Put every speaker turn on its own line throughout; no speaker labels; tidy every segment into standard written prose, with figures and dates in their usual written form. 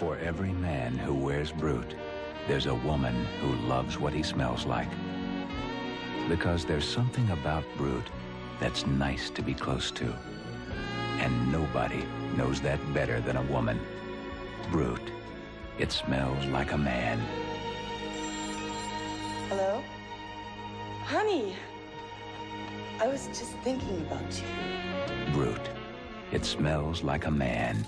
For every man who wears Brut, there's a woman who loves what he smells like. Because there's something about Brut that's nice to be close to. And nobody knows that better than a woman. Brut. It smells like a man.
Hello? Honey, I was just thinking about you.
Brut. It smells like a man.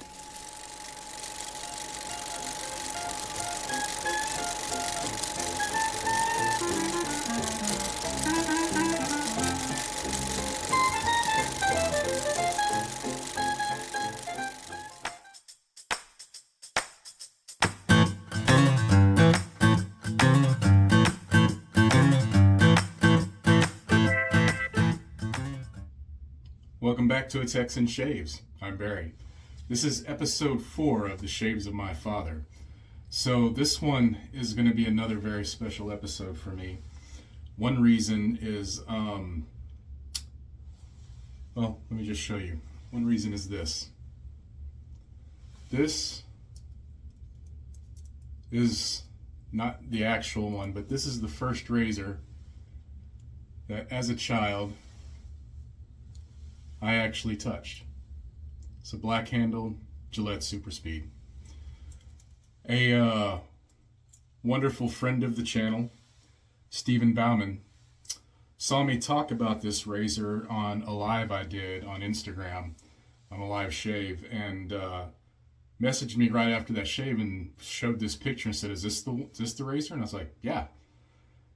Welcome back to A Texan Shaves. I'm Barry. This is episode 4 of the Shaves of My Father. So this one is going to be another very special episode for me. One reason is, well, let me just show you. One reason is this. This is not the actual one, but this is the first razor that as a child I actually touched. It's a black handled Gillette Super Speed. A wonderful friend of the channel, Stephen Bauman, saw me talk about this razor on a live I did on Instagram, on a live shave, and messaged me right after that shave and showed this picture and said, is this the razor? And I was like, yeah.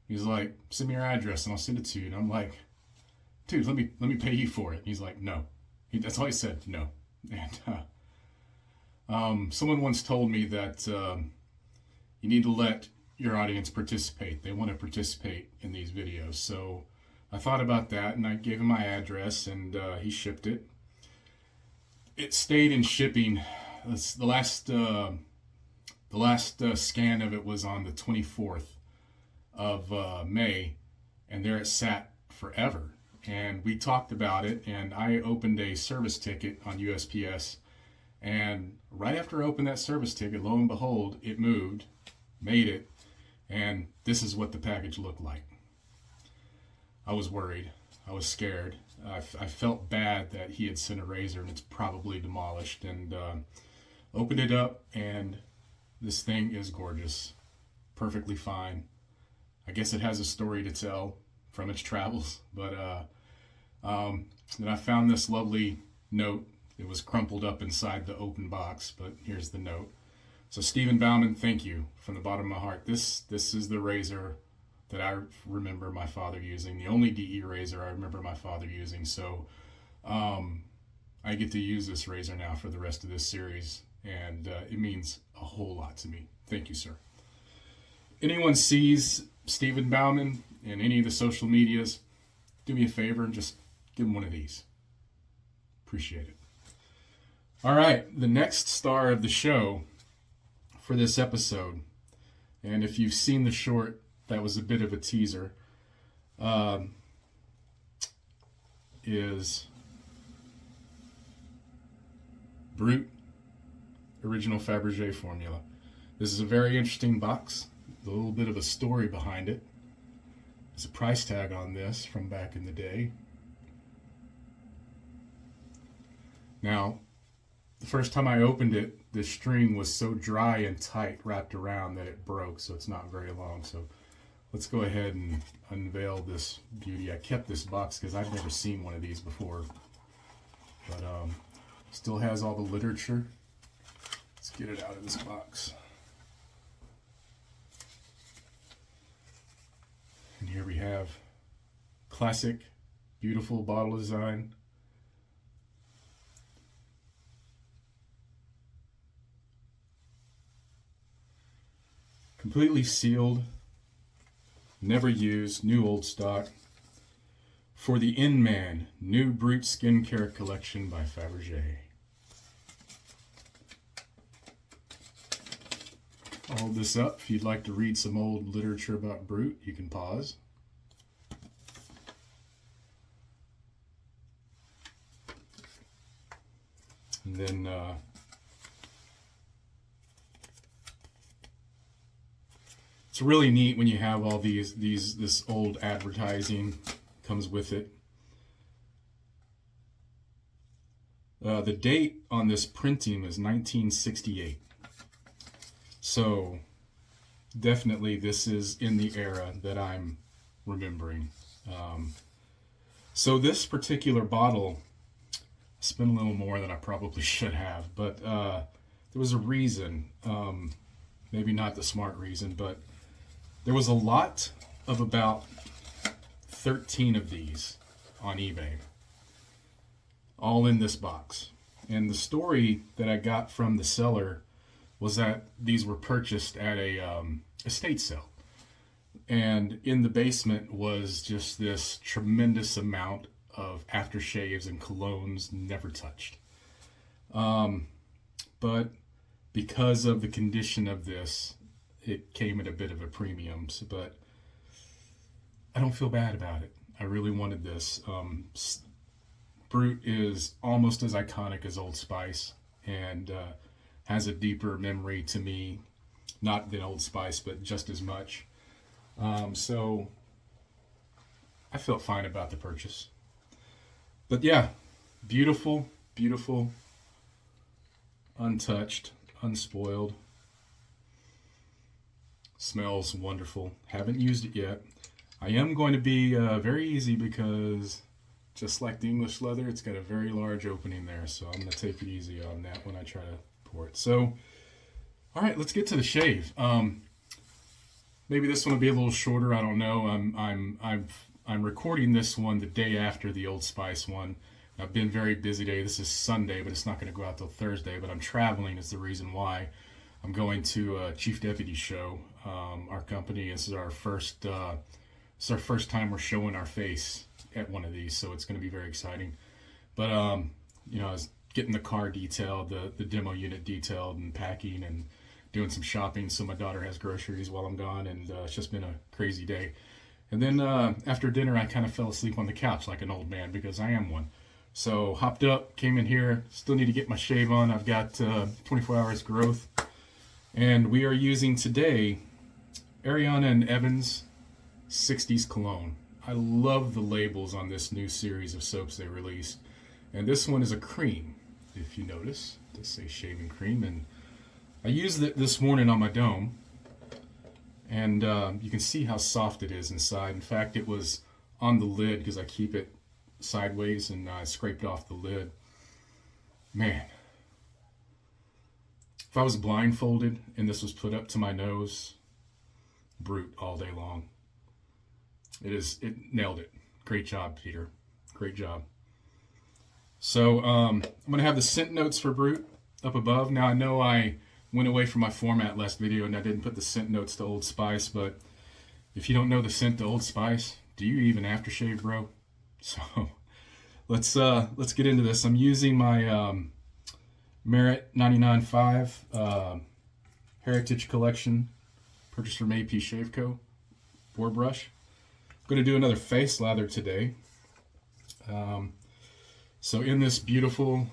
He's like, send me your address and I'll send it to you. And I'm like, dude, let me pay you for it. He's like, no. That's all he said, no. And someone once told me that you need to let your audience participate. They want to participate in these videos. So I thought about that and I gave him my address and he shipped it. It stayed in shipping. The last scan of it was on the 24th of May, and there it sat forever. And we talked about it, and I opened a service ticket on USPS, and right after I opened that service ticket, lo and behold, it moved, made it, and this is what the package looked like. I was worried. I was scared. I felt bad that he had sent a razor and it's probably demolished, and opened it up, and this thing is gorgeous. Perfectly fine. I guess it has a story to tell from its travels, but then I found this lovely note. It was crumpled up inside the open box, but here's the note. So Stephen Bauman, thank you from the bottom of my heart. This is the razor that I remember my father using, the only DE razor I remember my father using. So I get to use this razor now for the rest of this series, and it means a whole lot to me. Thank you, sir. Anyone sees Stephen Bauman in any of the social medias, do me a favor and just give him one of these. Appreciate it. All right, the next star of the show for this episode, and if you've seen the short, that was a bit of a teaser, is Brut Original Fabergé formula. This is a very interesting box, a little bit of a story behind it. There's a price tag on this from back in the day. Now, the first time I opened it, the string was so dry and tight wrapped around that it broke, so it's not very long. So let's go ahead and unveil this beauty. I kept this box because I've never seen one of these before, but still has all the literature. Let's get it out of this box. And here we have classic, beautiful bottle design. Completely sealed, never used, new old stock. For the In-Man, new Brut Skincare Collection by Fabergé. I'll hold this up. If you'd like to read some old literature about Brut, you can pause. And then it's really neat when you have all this old advertising comes with it. The date on this printing is 1968. So definitely this is in the era that I'm remembering. So this particular bottle, I spent a little more than I probably should have, but there was a reason, maybe not the smart reason, but there was a lot of about 13 of these on eBay, all in this box. And the story that I got from the seller was that these were purchased at a estate sale. And in the basement was just this tremendous amount of aftershaves and colognes never touched. But because of the condition of this, it came at a bit of a premium. But I don't feel bad about it. I really wanted this. Brut is almost as iconic as Old Spice, and has a deeper memory to me, not than Old Spice, but just as much. So I felt fine about the purchase. But yeah, beautiful, beautiful, untouched, unspoiled. Smells wonderful. Haven't used it yet. I am going to be very easy because just like the English leather, it's got a very large opening there. So I'm going to take it easy on that when I try to pour it. So, all right, let's get to the shave. Maybe this one will be a little shorter. I don't know. I'm recording this one the day after the Old Spice one. I've been very busy today. This is Sunday, but it's not going to go out till Thursday. But I'm traveling is the reason why. I'm going to a Chief Deputy show. Our company, this is our first time we're showing our face at one of these, so it's going to be very exciting. But you know, I was getting the car detailed, the demo unit detailed, and packing and doing some shopping. So my daughter has groceries while I'm gone, and it's just been a crazy day. And then after dinner, I kind of fell asleep on the couch like an old man, because I am one. So hopped up, came in here, still need to get my shave on. I've got 24 hours growth. And we are using today Ariana and Evans 60s Cologne. I love the labels on this new series of soaps they released. And this one is a cream, if you notice. It does say shaving cream. And I used it this morning on my dome. And you can see how soft it is inside. In fact, it was on the lid because I keep it sideways, and I scraped off the lid. Man. If I was blindfolded and this was put up to my nose, Brut all day long. It nailed it. Great job, Peter. Great job. So I'm going to have the scent notes for Brut up above. Now I know I went away from my format last video and I didn't put the scent notes to Old Spice, but if you don't know the scent to Old Spice, do you even aftershave, bro? So let's get into this. I'm using my Merit 99.5 Heritage Collection, purchased from AP Shave Co. boar brush. I'm going to do another face lather today. So in this beautiful,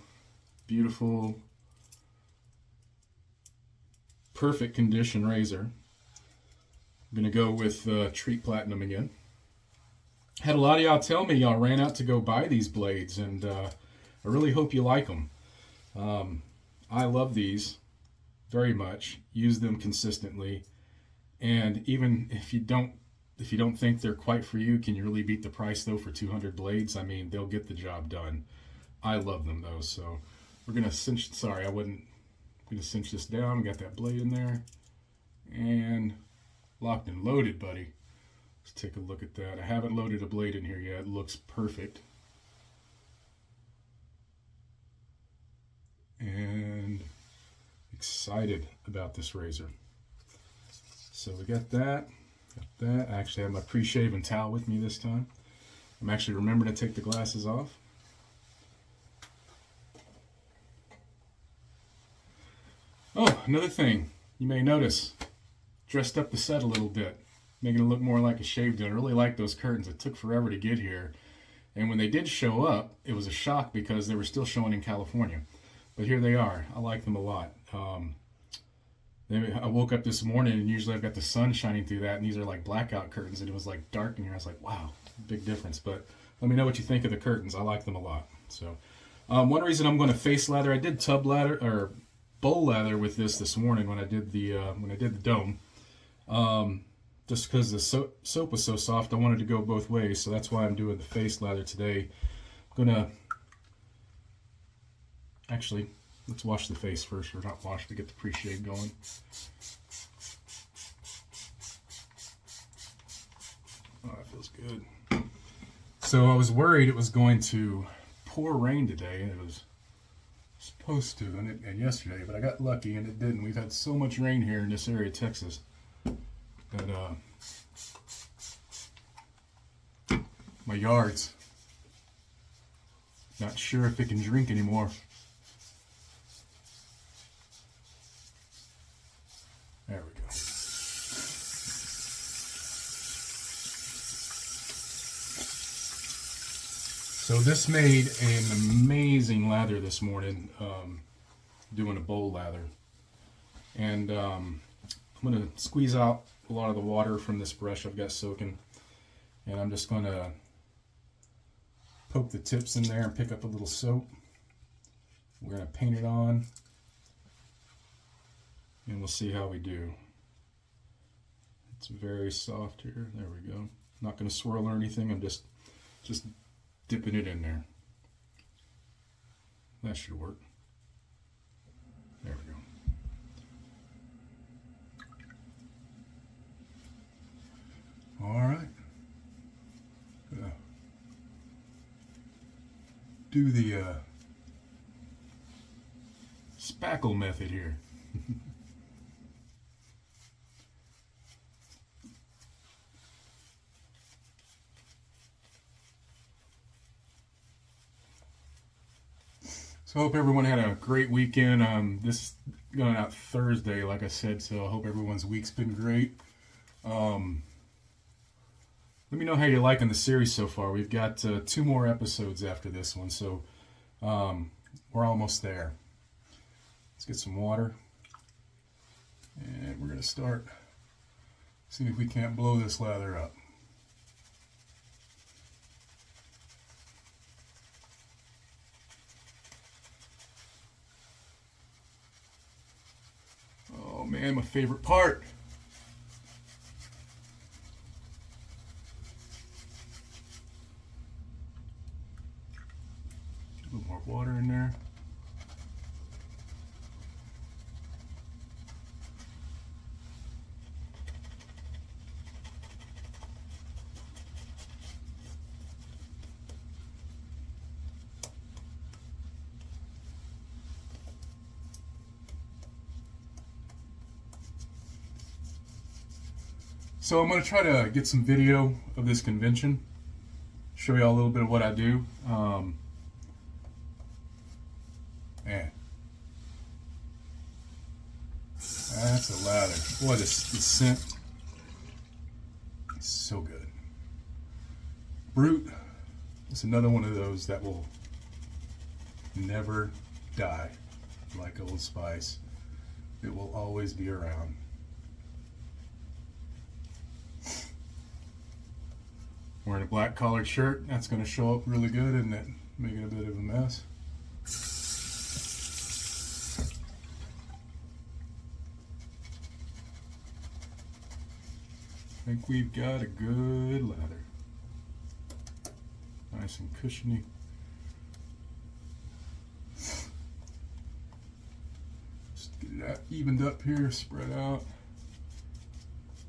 beautiful, perfect condition razor, I'm going to go with Treat Platinum again. Had a lot of y'all tell me y'all ran out to go buy these blades, and I really hope you like them. I love these very much. Use them consistently, and even if you don't think they're quite for you, can you really beat the price though for 200 blades? I mean, they'll get the job done. I love them though. So we're gonna cinch. Sorry, I'm gonna cinch this down. Got that blade in there, and locked and loaded, buddy. Let's take a look at that. I haven't loaded a blade in here yet. It looks perfect. And excited about this razor. So we got that. I actually have my pre-shaven towel with me this time. I'm actually remembering to take the glasses off. Oh, another thing you may notice, dressed up the set a little bit, making it look more like a shave dinner. I really like those curtains. It took forever to get here, and when they did show up, it was a shock because they were still showing in California. But here they are. I like them a lot. Then I woke up this morning and usually I've got the sun shining through that, and these are like blackout curtains, and it was like dark in here. I was like, wow, big difference. But let me know what you think of the curtains. I like them a lot. So one reason I'm going to face lather, I did tub lather or bowl lather with this morning when I did the dome. Just because the soap was so soft, I wanted to go both ways, so that's why I'm doing the face lather today. I'm gonna actually, let's wash the face first, or not wash, to get the pre-shave going. Oh, that feels good. So I was worried it was going to pour rain today, and it was supposed to, and yesterday, but I got lucky and it didn't. We've had so much rain here in this area of Texas that my yard's not sure if it can drink anymore. There we go. So this made an amazing lather this morning, doing a bowl lather. And I'm going to squeeze out a lot of the water from this brush I've got soaking. And I'm just going to poke the tips in there and pick up a little soap. We're going to paint it on. And we'll see how we do. It's very soft here. There we go. Not going to swirl or anything. I'm just dipping it in there. That should work. There we go. All right. Do the spackle method here. So I hope everyone had a great weekend. This is going out Thursday, like I said, so I hope everyone's week's been great. Let me know how you're liking the series so far. We've got 2 more episodes after this one, so we're almost there. Let's get some water. And we're going to start seeing if we can't blow this lather up. Oh man, my favorite part. A little more water in there. So I'm going to try to get some video of this convention, show you all a little bit of what I do. Man, that's a lather. Boy, this scent is so good. Brut is another one of those that will never die, like Old Spice. It will always be around. Wearing a black collared shirt, that's going to show up really good, isn't it? Making a bit of a mess. I think we've got a good lather. Nice and cushiony. Just get it evened up here, spread out.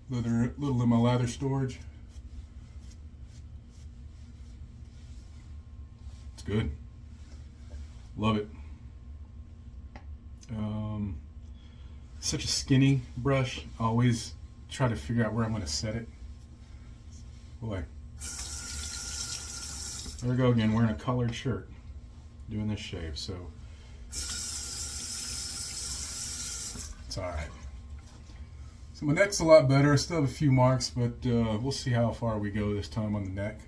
Little in my lather storage. Good. Love it. Such a skinny brush. I always try to figure out where I'm going to set it. Boy. There we go again, wearing a collared shirt. Doing this shave, so it's alright. So my neck's a lot better. I still have a few marks, but we'll see how far we go this time on the neck.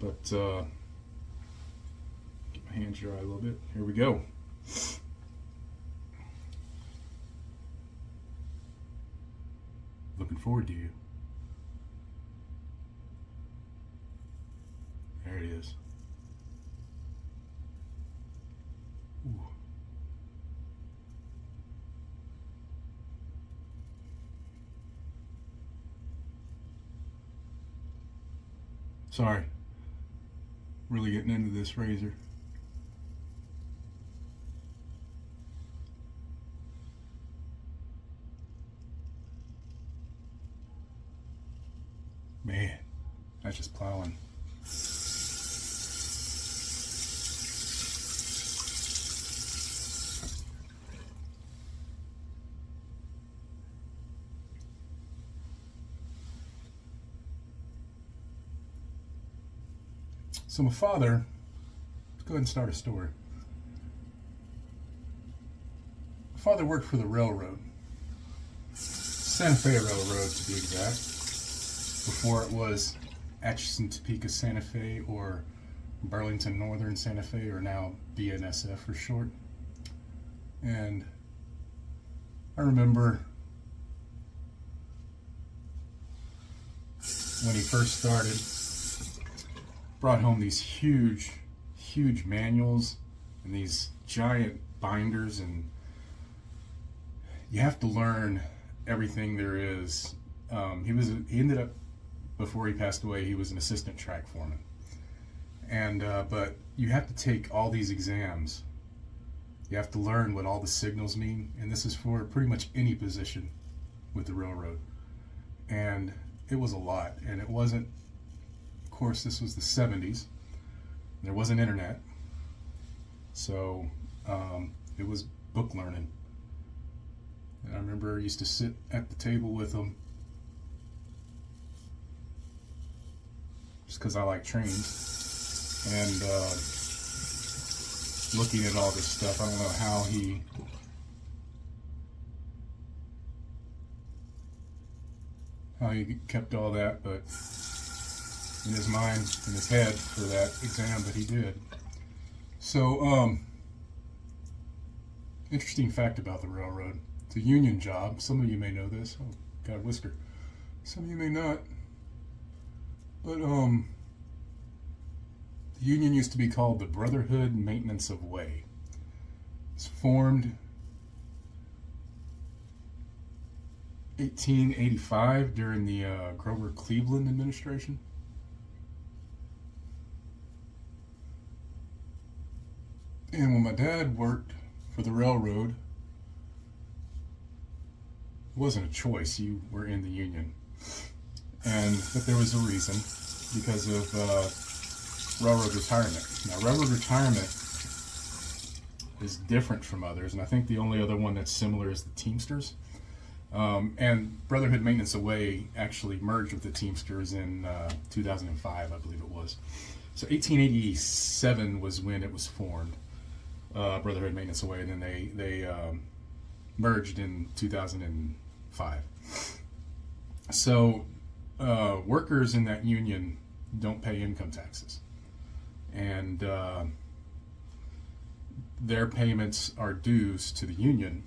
But hands dry a little bit. Here we go. looking forward to you. There it is. Ooh. Sorry. Really getting into this razor. Man, that's just plowing. So my father, let's go ahead and start a story. My father worked for the railroad, Santa Fe Railroad to be exact, before it was Atchison, Topeka, Santa Fe, or Burlington Northern Santa Fe, or now BNSF for short. And I remember when he first started, brought home these huge manuals and these giant binders, and you have to learn everything there is. He ended up, before he passed away, he was an assistant track foreman, and but you have to take all these exams. You have to learn what all the signals mean, and this is for pretty much any position with the railroad. And it was a lot, and it wasn't, of course, this was the 70s. There wasn't internet, so it was book learning. And I remember I used to sit at the table with him just because I like trains, and looking at all this stuff. I don't know how he kept all that, but in his mind, in his head, for that exam that he did. So, interesting fact about the railroad. It's a union job. Some of you may know this. Oh, got a whisker. Some of you may not. But, the union used to be called the Brotherhood Maintenance of Way. It's formed 1885 during the Grover Cleveland administration. And when my dad worked for the railroad, it wasn't a choice. You were in the union. But there was a reason, because of railroad retirement. Now, railroad retirement is different from others, and I think the only other one that's similar is the Teamsters. And Brotherhood Maintenance Away actually merged with the Teamsters in 2005, I believe it was. So 1887 was when it was formed, Brotherhood Maintenance Away, and then they merged in 2005. So workers in that union don't pay income taxes, and their payments are dues to the union,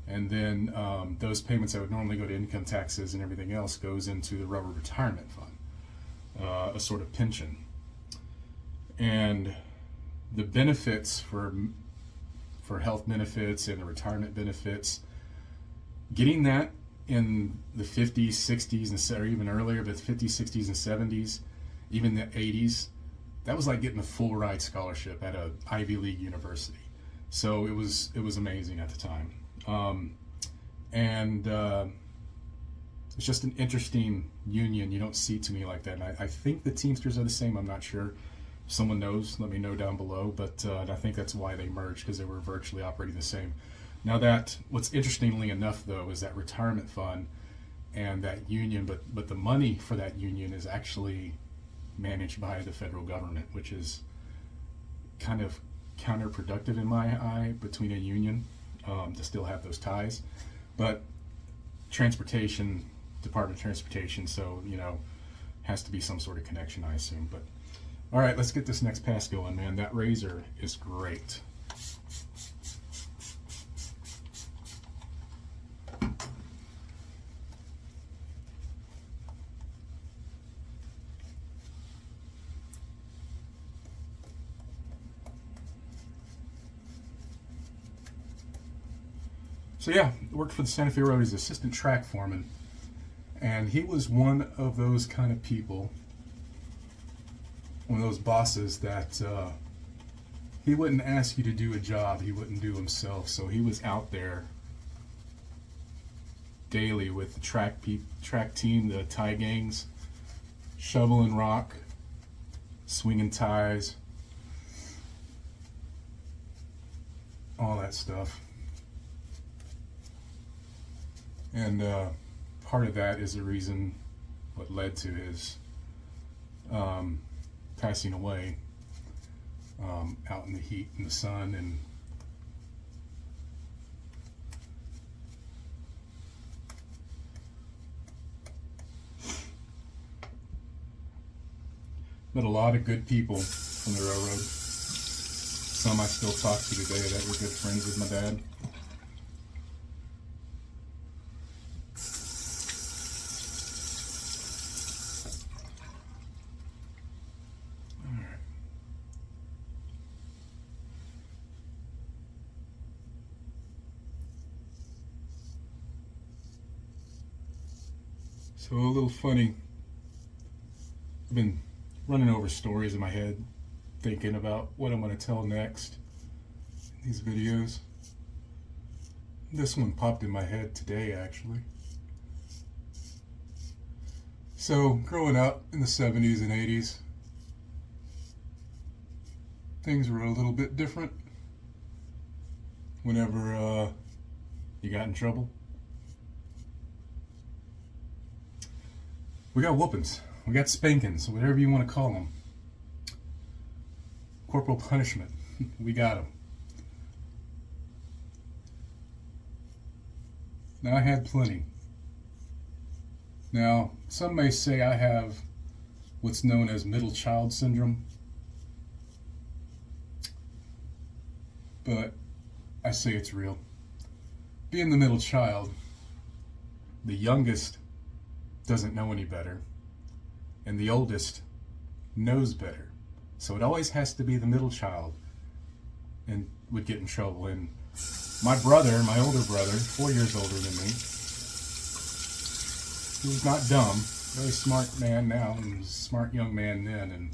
and then those payments that would normally go to income taxes and everything else goes into the railroad retirement fund, a sort of pension. And the benefits for health benefits and the retirement benefits, getting that in the 50s, 60s, or even earlier, but 50s, 60s, and 70s, even the 80s, that was like getting a full ride scholarship at an Ivy League university. So it was amazing at the time. It's just an interesting union. You don't see too many like that. And I think the Teamsters are the same. I'm not sure. If someone knows, let me know down below. But I think that's why they merged, because they were virtually operating the same. Now, what's interestingly enough, though, is that retirement fund and that union, but the money for that union is actually managed by the federal government, which is kind of counterproductive in my eye, between a union to still have those ties. But Department of Transportation, so, has to be some sort of connection, I assume. But all right, let's get this next pass going, man. That razor is great. So yeah, worked for the Santa Fe Road as assistant track foreman. And he was one of those kind of people, one of those bosses that he wouldn't ask you to do a job he wouldn't do himself. So he was out there daily with the track team, the tie gangs, shoveling rock, swinging ties, all that stuff. And part of that is the reason what led to his passing away out in the heat and the sun. And met a lot of good people from the railroad. Some I still talk to today that were good friends with my dad. So a little funny, I've been running over stories in my head, thinking about what I'm going to tell next in these videos. This one popped in my head today, actually. So growing up in the 70s and 80s, things were a little bit different whenever you got in trouble. We got whoopings, we got spankings, whatever you want to call them. Corporal punishment, we got them. Now I had plenty. Now, some may say I have what's known as middle child syndrome, but I say it's real. Being the middle child, the youngest doesn't know any better, and the oldest knows better. So it always has to be the middle child and would get in trouble. And my brother, my older brother, 4 years older than me, he was not dumb, very smart man now, and he was a smart young man then, and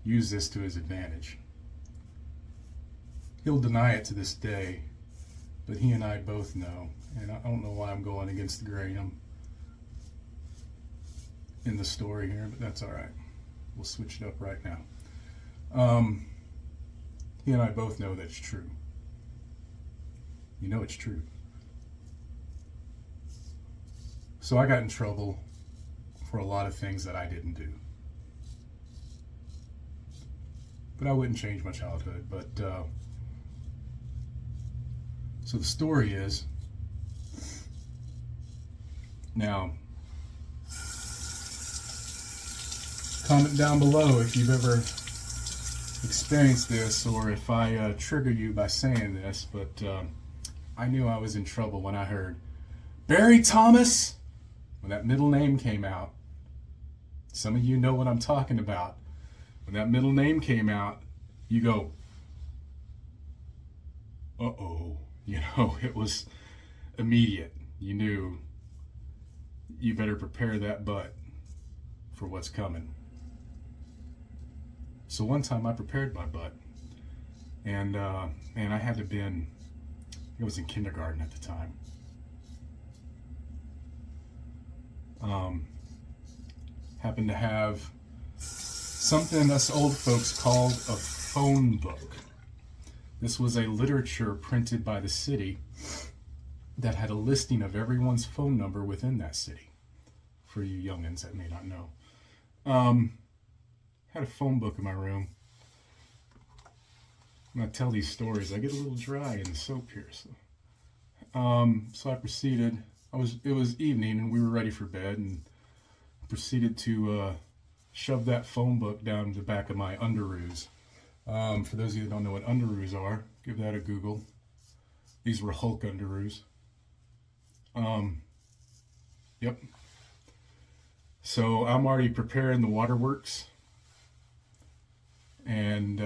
used this to his advantage. He'll deny it to this day, but he and I both know, and I don't know why I'm going against the grain. I'm in the story here, but that's all right. We'll switch it up right now. He and I both know that's true. You know it's true. So I got in trouble for a lot of things that I didn't do. But I wouldn't change my childhood. But so the story is, now, comment down below if you've ever experienced this, or if I trigger you by saying this, but I knew I was in trouble when I heard Barry Thomas, when that middle name came out. Some of you know what I'm talking about. When that middle name came out, you go, uh-oh. You know, it was immediate. You knew you better prepare that butt for what's coming. So one time I prepared my butt, and I had to been, I was in kindergarten at the time. Happened to have something us old folks called a phone book. This was a literature printed by the city that had a listing of everyone's phone number within that city, for you youngins that may not know. Had a phone book in my room. When I tell these stories, I get a little dry in the soap here. So I proceeded. It was evening, and we were ready for bed, and proceeded to shove that phone book down the back of my underoos. For those of you that don't know what underoos are, give that a Google. These were Hulk underoos. Yep. So I'm already preparing the waterworks, and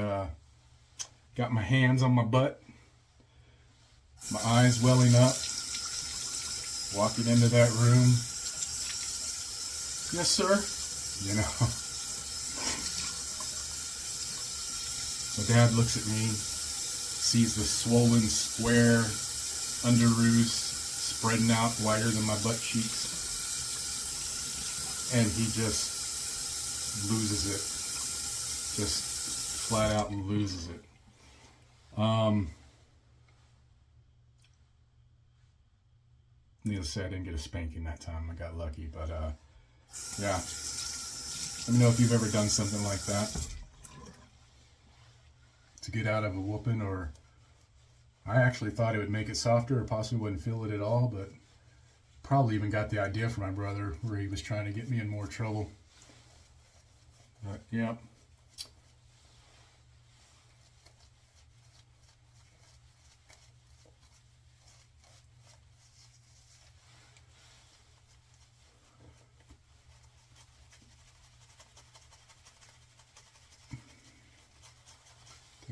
got my hands on my butt, my eyes welling up, walking into that room. Yes, sir. You know. My dad looks at me, sees the swollen, square underoos spreading out wider than my butt cheeks, and he just loses it. Just flat out loses it. Needless to say, I didn't get a spanking that time. I got lucky, but yeah. Let me know if you've ever done something like that to get out of a whooping, or I actually thought it would make it softer, or possibly wouldn't feel it at all, but probably even got the idea from my brother where he was trying to get me in more trouble. But yeah.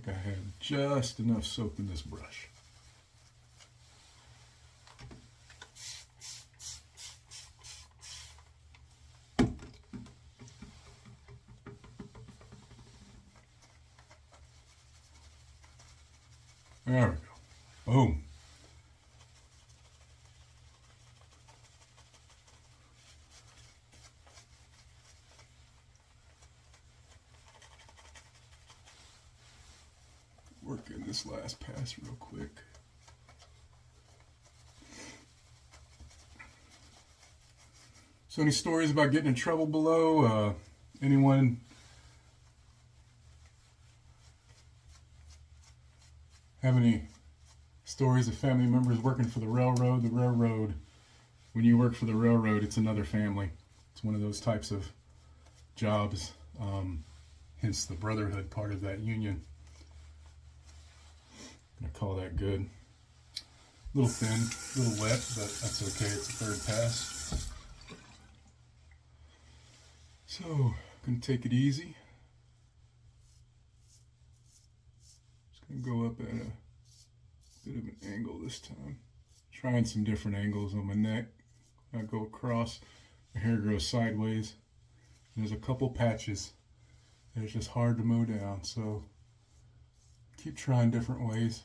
I have just enough soap in this brush. There we go. Boom. Work in this last pass real quick. So any stories about getting in trouble below? Anyone have any stories of family members working for the railroad? The railroad, when you work for the railroad, it's another family. It's one of those types of jobs, hence the brotherhood part of that union. I call that good. A little thin, a little wet, but that's okay. It's a third pass. So, gonna take it easy. Just gonna go up at a bit of an angle this time. Trying some different angles on my neck. I go across, my hair grows sideways. There's a couple patches that it's just hard to mow down, so keep trying different ways.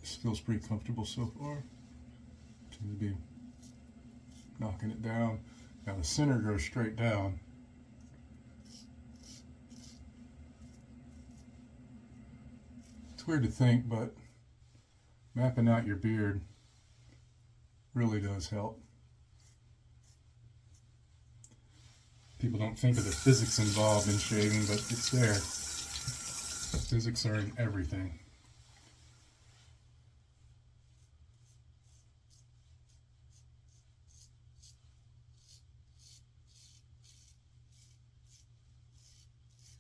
This feels pretty comfortable so far. Seems to be knocking it down. Now the center goes straight down. It's weird to think, but mapping out your beard really does help. People don't think of the physics involved in shaving, but it's there. Physics are in everything.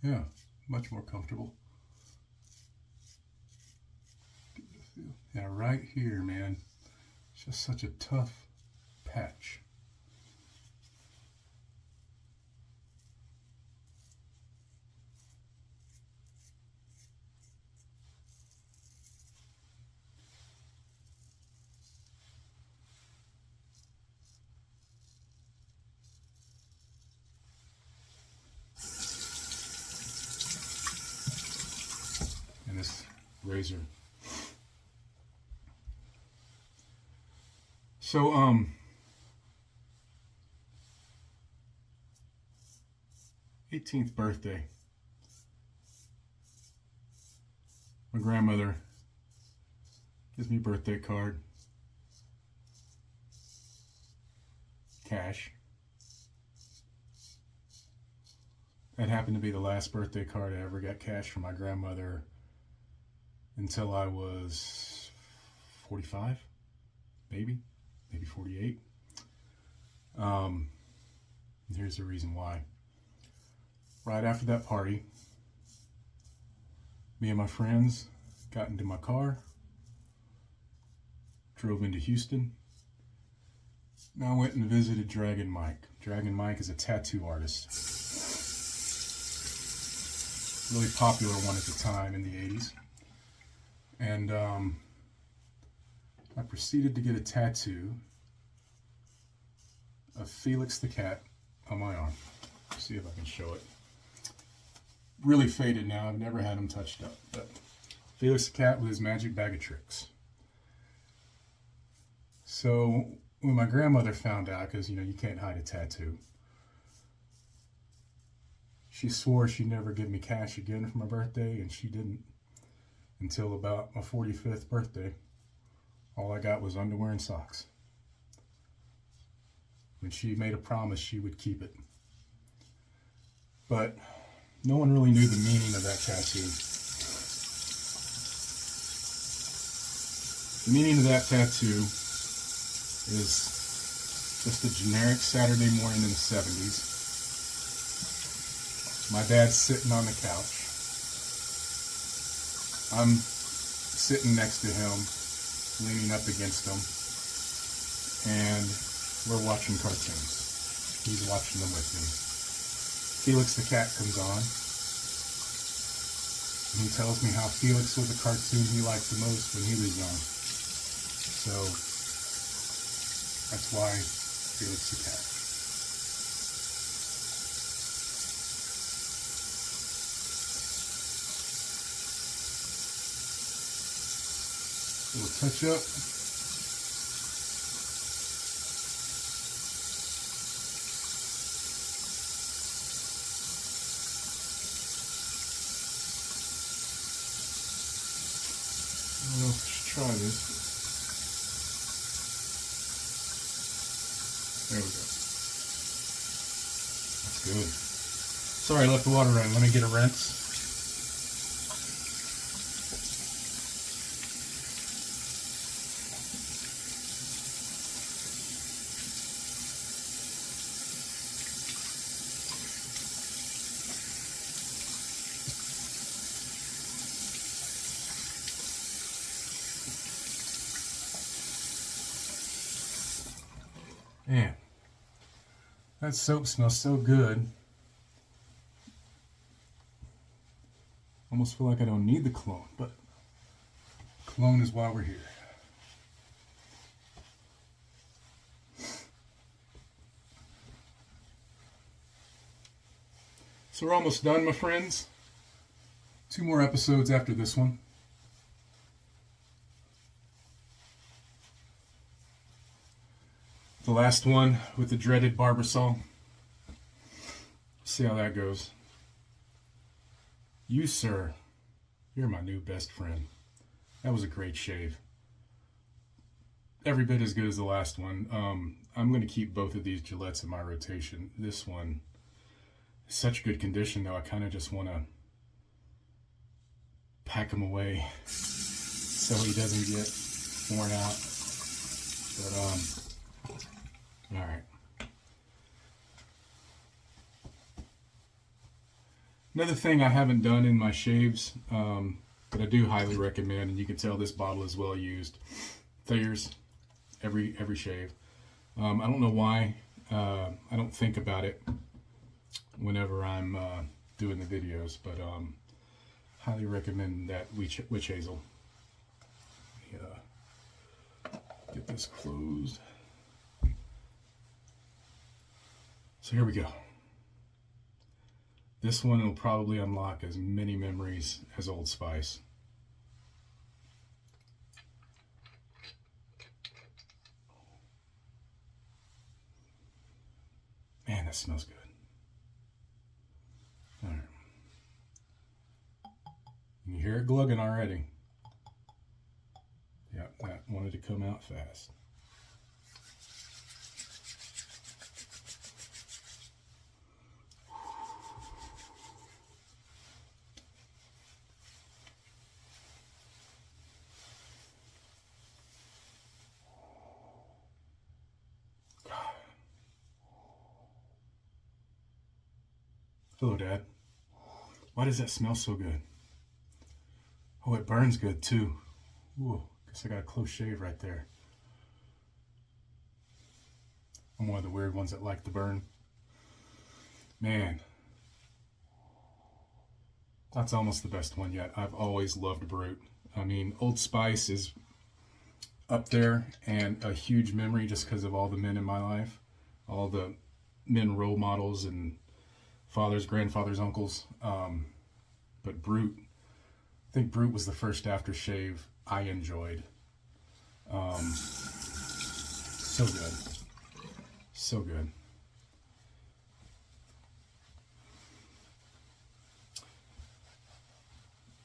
Yeah, much more comfortable. Yeah, right here, man. It's just such a tough patch. And this razor. So, 18th birthday. My grandmother gives me a birthday card. Cash. That happened to be the last birthday card I ever got cash from my grandmother until I was 45, maybe 48. Here's the reason why. Right after that party, me and my friends got into my car, drove into Houston. Now I went and visited Dragon Mike. Dragon Mike is a tattoo artist. really popular one at the time in the 80s. And I proceeded to get a tattoo of Felix the cat on my arm. Let's see if I can show it. Really faded now. I've never had him touched up. But Felix the cat with his magic bag of tricks. So when my grandmother found out, because you can't hide a tattoo, she swore she'd never give me cash again for my birthday, and she didn't until about my 45th birthday. All I got was underwear and socks. When she made a promise, she would keep it. But no one really knew the meaning of that tattoo. The meaning of that tattoo is just a generic Saturday morning in the 70s. My dad's sitting on the couch. I'm sitting next to him, leaning up against him, and we're watching cartoons. He's watching them with me. Felix the cat comes on, and he tells me how Felix was the cartoon he liked the most when he was young. So that's why Felix the cat. A little touch up. I don't know if I should try this. There we go. That's good. Sorry, I left the water running. Let me get a rinse. Man, that soap smells so good. Almost feel like I don't need the cologne, but cologne is why we're here. So we're almost done, my friends. 2 more episodes after this one. The last one with the dreaded Barbasol. See how that goes. You, sir, you're my new best friend. That was a great shave. Every bit as good as the last one. I'm going to keep both of these Gillettes in my rotation. This one is such good condition, though. I kind of just want to pack him away so he doesn't get worn out. But, all right. Another thing I haven't done in my shaves, but I do highly recommend, and you can tell this bottle is well used. Thayer's, every shave. I don't know why. I don't think about it whenever I'm doing the videos, but highly recommend that witch hazel. Yeah. Get this closed. So here we go. This one will probably unlock as many memories as Old Spice. Man, that smells good. All right. You hear it glugging already. Yep, that wanted to come out fast. Hello, Dad. Why does that smell so good? Oh, it burns good too. Ooh, guess I got a close shave right there. I'm one of the weird ones that like the burn. Man, That's almost the best one yet. I've always loved Brut. I mean, Old Spice is up there and a huge memory just because of all the men in my life, all the men role models and fathers, grandfathers, uncles. But Brut, I think Brut was the first aftershave I enjoyed. So good. So good.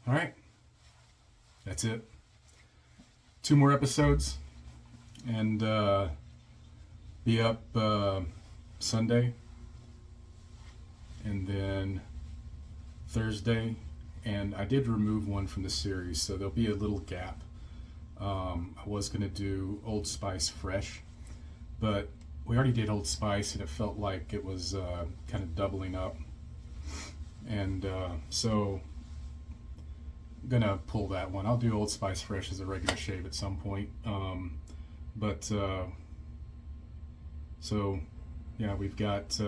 All right. That's it. 2 more episodes and be up Sunday and then Thursday. And I did remove one from the series, so there'll be a little gap. I was going to do Old Spice Fresh, but we already did Old Spice and it felt like it was kind of doubling up. And so I'm going to pull that one. I'll do Old Spice Fresh as a regular shave at some point. So yeah, we've got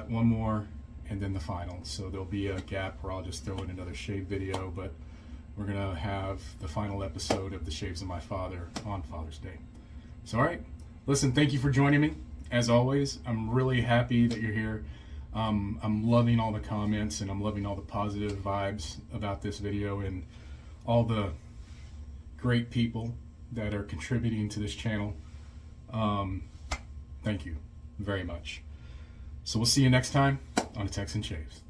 one more and then the final. So there'll be a gap where I'll just throw in another shave video, but we're going to have the final episode of The Shaves of My Father on Father's Day. So, all right. Listen, thank you for joining me. As always, I'm really happy that you're here. I'm loving all the comments and I'm loving all the positive vibes about this video and all the great people that are contributing to this channel. Thank you very much. So we'll see you next time on A Texan Shaves.